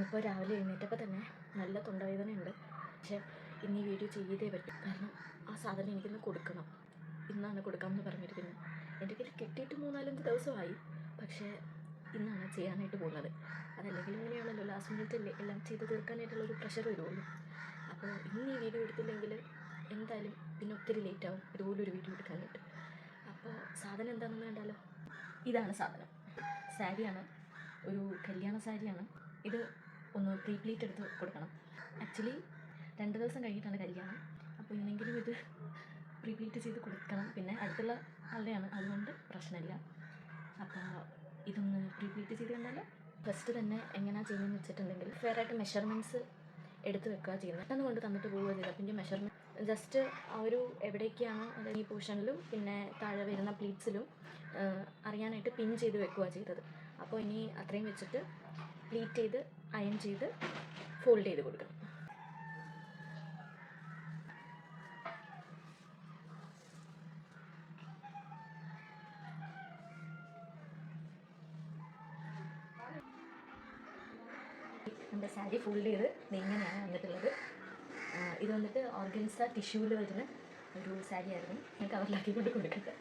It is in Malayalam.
ഇന്നിപ്പോൾ രാവിലെ എഴുന്നേറ്റപ്പോൾ തന്നെ നല്ല തൊണ്ടവേദനയുണ്ട്. പക്ഷേ ഇന്ന് ഈ വീഡിയോ ചെയ്തേ പറ്റും. കാരണം ആ സാധനം എനിക്കിന്ന് കൊടുക്കണം. ഇന്നാണ് കൊടുക്കാമെന്ന് പറഞ്ഞിരിക്കുന്നത്. എൻ്റെ കയ്യിൽ കെട്ടിയിട്ട് 3-4 ദിവസമായി. പക്ഷേ ഇന്നാണ് ചെയ്യാനായിട്ട് പോകുന്നത്. അതല്ലെങ്കിൽ ഇങ്ങനെയാണല്ലോ, ലാസ്റ്റ് മിനിറ്റ് എല്ലാം ചെയ്ത് തീർക്കാനായിട്ടുള്ളൊരു പ്രഷർ വരുമല്ലോ. അപ്പോൾ ഇന്ന് ഈ വീഡിയോ എടുത്തില്ലെങ്കിൽ എന്തായാലും പിന്നെ ഒത്തിരി ലേറ്റാവും ഇതുപോലൊരു വീഡിയോ എടുക്കാനായിട്ട്. അപ്പോൾ സാധനം എന്താണെന്ന് കണ്ടാലോ. ഇതാണ് സാധനം. സാരിയാണ്, ഒരു കല്യാണ സാരിയാണ്. ഇത് ഒന്ന് പ്രീ പ്ലീറ്റ് എടുത്ത് കൊടുക്കണം. ആക്ച്വലി 2 ദിവസം കഴിഞ്ഞിട്ടാണ് കല്യാണം. അപ്പോൾ ഇന്നെങ്കിലും ഇത് പ്രീ പ്ലീറ്റ് ചെയ്ത് കൊടുക്കണം. പിന്നെ അടുത്തുള്ള ആളുടെയാണ്, അതുകൊണ്ട് പ്രശ്നമില്ല. അപ്പോൾ ഇതൊന്ന് പ്രീ പ്ലീറ്റ് ചെയ്ത് കണ്ടാൽ ഫസ്റ്റ് തന്നെ എങ്ങനെയാണ് ചെയ്യുന്നതെന്ന് വെച്ചിട്ടുണ്ടെങ്കിൽ ഫെയറായിട്ട് മെഷർമെൻറ്റ്സ് എടുത്ത് വെക്കുക ചെയ്യുന്നത്. പെട്ടെന്ന് കൊണ്ട് തന്നിട്ട് പോവുക ചെയ്താൽ പിന്നെ മെഷർമെൻറ്റ് ജസ്റ്റ് ആ ഒരു എവിടേക്കാണ്, അതായത് ഈ പോർഷനിലും പിന്നെ താഴെ വരുന്ന പ്ലീറ്റ്സിലും അറിയാനായിട്ട് പിൻ ചെയ്ത് വെക്കുക ചെയ്തത്. അപ്പോൾ ഇനി അത്രയും വെച്ചിട്ട് പ്ലീറ്റ് ചെയ്ത് അയൺ ചെയ്ത് ഫോൾഡ് ചെയ്ത് കൊടുക്കണം. നമ്മുടെ സാരി ഫോൾഡ് ചെയ്ത് ഇങ്ങനെയാണ് വന്നിട്ടുള്ളത്. ഇത് വന്നിട്ട് ഓർഗൻസ ടിഷ്യൂവിൽ വരുന്ന ഒരു സാരി ആയിരുന്നു. ഞാൻ കവറിലാക്കി കൊണ്ട് കൊടുക്കട്ടെ.